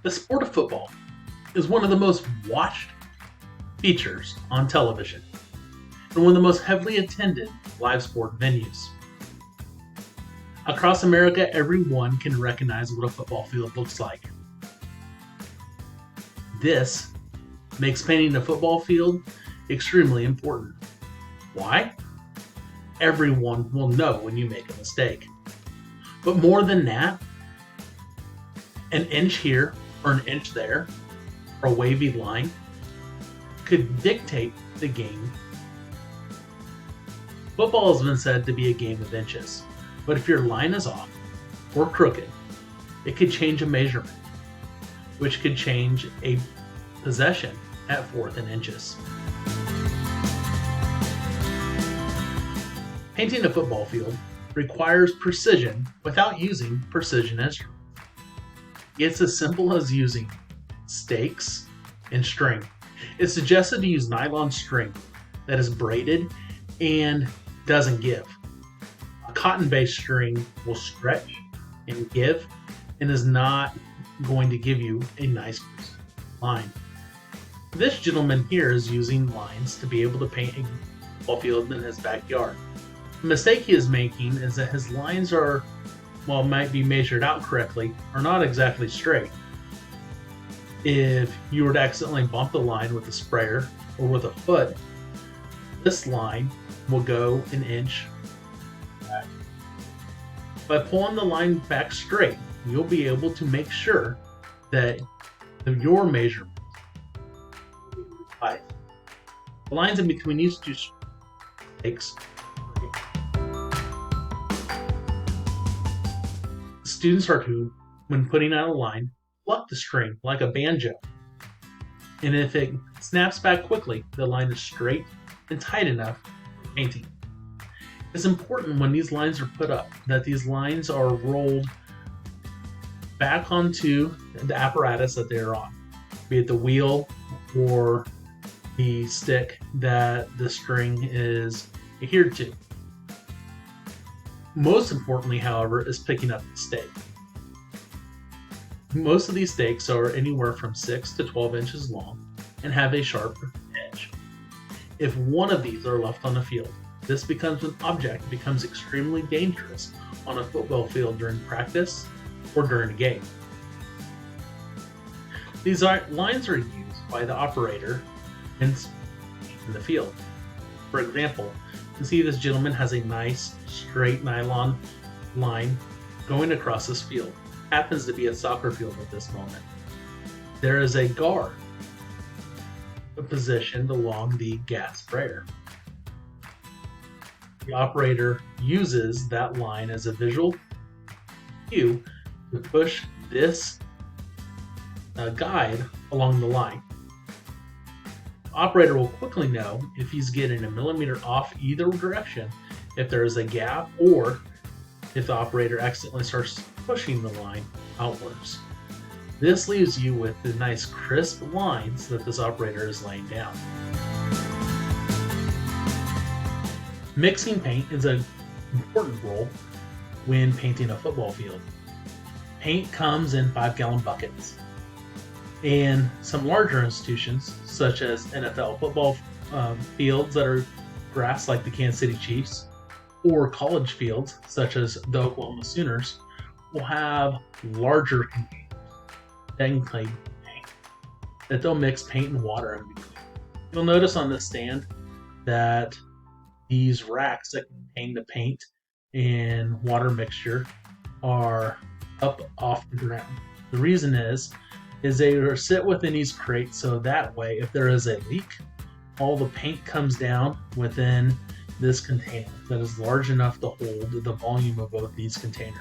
The sport of football is one of the most watched features on television and one of the most heavily attended live sport venues. Across America, everyone can recognize what a football field looks like. This makes painting a football field extremely important. Why? Everyone will know when you make a mistake. But more than that, an inch here or an inch there, or a wavy line, could dictate the game. Football has been said to be a game of inches, but if your line is off or crooked, it could change a measurement, which could change a possession at fourth and inches. Painting a football field requires precision without using precision instruments. It's as simple as using stakes and string. It's suggested to use nylon string that is braided and doesn't give. A cotton-based string will stretch and give and is not going to give you a nice line. This gentleman here is using lines to be able to paint a football field in his backyard. The mistake he is making is that his lines are, while might be measured out correctly, are not exactly straight. If you were to accidentally bump the line with a sprayer or with a foot, this line will go an inch back. By pulling the line back straight, you'll be able to make sure that your measurement is right. The lines in between these two stakes. Students are to, when putting out a line, pluck the string like a banjo. And if it snaps back quickly, the line is straight and tight enough for painting. It's important when these lines are put up that these lines are rolled back onto the apparatus that they're on, be it the wheel or the stick that the string is adhered to. Most importantly, however, is picking up the stake. Most of these stakes are anywhere from 6 to 12 inches long and have a sharp edge. If one of these are left on the field, this becomes an object that becomes extremely dangerous on a football field during practice or during a game. These lines are used by the operator in the field. For example, you can see this gentleman has a nice straight nylon line going across this field. Happens to be a soccer field at this moment. There is a guard positioned along the gas sprayer. The operator uses that line as a visual cue to push this guide along the line. The operator will quickly know if he's getting a millimeter off either direction, if there is a gap, or if the operator accidentally starts pushing the line outwards. This leaves you with the nice crisp lines that this operator is laying down. Mixing paint is an important role when painting a football field. Paint comes in 5-gallon buckets. And some larger institutions, such as NFL football fields that are grass like the Kansas City Chiefs, or college fields, such as the Oklahoma Sooners, will have larger containers that contain paint, that they'll mix paint and water in between. You'll notice on this stand that these racks that contain the paint and water mixture are up off the ground. The reason is they are sit within these crates, so that way if there is a leak, all the paint comes down within this container that is large enough to hold the volume of both these containers.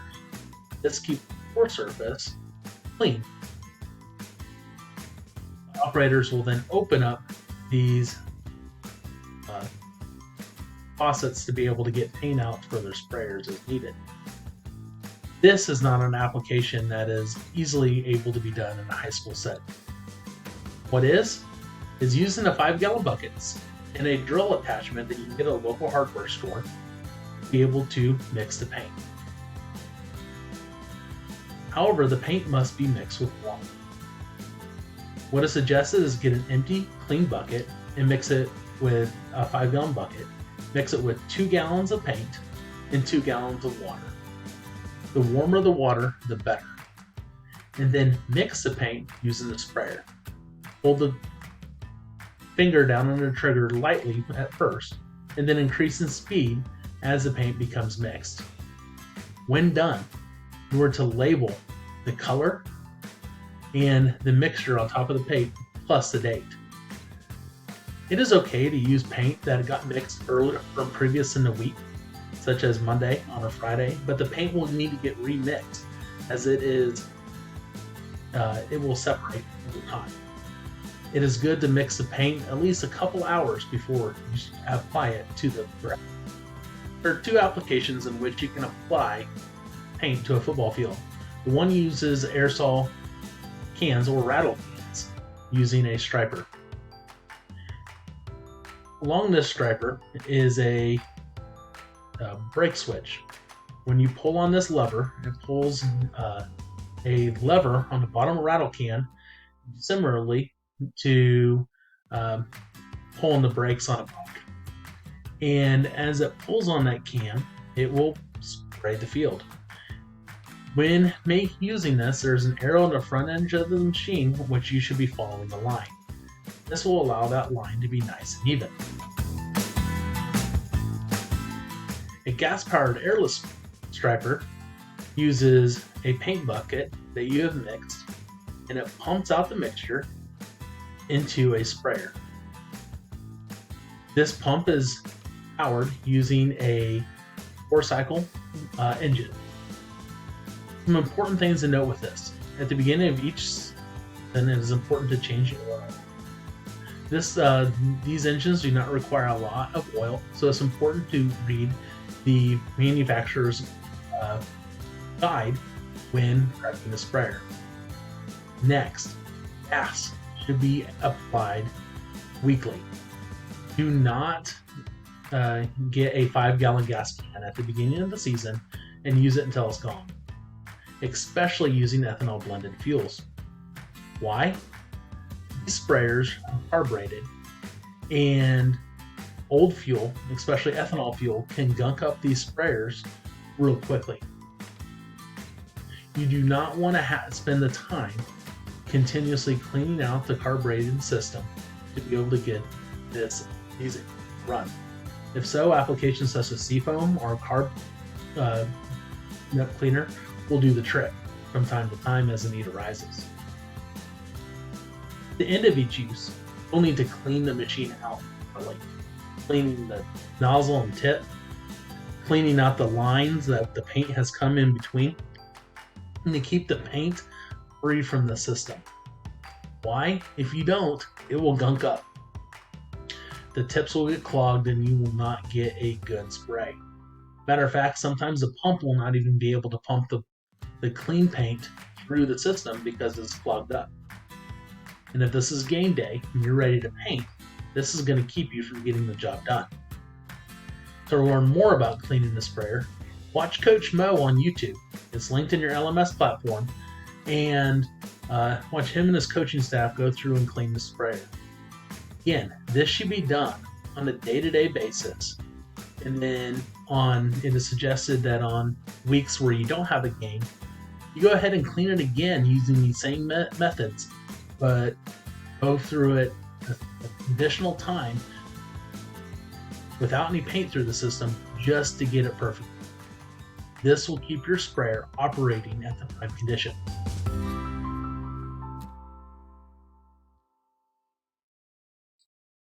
This keeps the floor surface clean. The operators will then open up these faucets to be able to get paint out for their sprayers as needed. This is not an application that is easily able to be done in a high school setting. What is using the 5-gallon buckets and a drill attachment that you can get at a local hardware store to be able to mix the paint. However, the paint must be mixed with water. What is suggested is get an empty, clean bucket and mix it with a 5-gallon bucket. Mix it with 2 gallons of paint and 2 gallons of water. The warmer the water, the better. And then mix the paint using the sprayer. Hold the finger down on the trigger lightly at first, and then increase in speed as the paint becomes mixed. When done, you are to label the color and the mixture on top of the paint plus the date. It is okay to use paint that got mixed earlier from previous in the week, such as Monday on a Friday, but the paint will need to get remixed as it will separate over time. It is good to mix the paint at least a couple hours before you apply it to the grass. There are 2 applications in which you can apply paint to a football field. The one uses aerosol cans or rattle cans using a striper. Along this striper is a brake switch. When you pull on this lever, it pulls a lever on the bottom rattle can, similarly to pulling the brakes on a bike. And as it pulls on that can, it will spray the field. When using this, there's an arrow on the front edge of the machine which you should be following the line. This will allow that line to be nice and even. A gas-powered airless striper uses a paint bucket that you have mixed, and it pumps out the mixture into a sprayer. This pump is powered using a 4-cycle engine. Some important things to note with this. At the beginning of each season, it is important to change the oil. These engines do not require a lot of oil, so it's important to read the manufacturer's guide when prepping the sprayer. Next, gas should be applied weekly. Do not get a 5-gallon gas can at the beginning of the season and use it until it's gone, especially using ethanol blended fuels. Why? These sprayers are carbureted, and old fuel, especially ethanol fuel, can gunk up these sprayers real quickly. You do not want to spend the time continuously cleaning out the carbureted system to be able to get this easy run. If so, applications such as Seafoam or carb nut cleaner will do the trick from time to time as the need arises. At the end of each use, you'll need to clean the machine out thoroughly, cleaning the nozzle and tip, cleaning out the lines that the paint has come in between, and to keep the paint free from the system. Why? If you don't, it will gunk up. The tips will get clogged and you will not get a good spray. Matter of fact, sometimes the pump will not even be able to pump the clean paint through the system because it's clogged up. And if this is game day and you're ready to paint, this is going to keep you from getting the job done. To learn more about cleaning the sprayer, watch Coach Mo on YouTube. It's linked in your LMS platform, and watch him and his coaching staff go through and clean the sprayer. Again, this should be done on a day-to-day basis, and then it is suggested that on weeks where you don't have a game, you go ahead and clean it again using these same methods, but go through it additional time without any paint through the system just to get it perfect. This will keep your sprayer operating at the prime condition.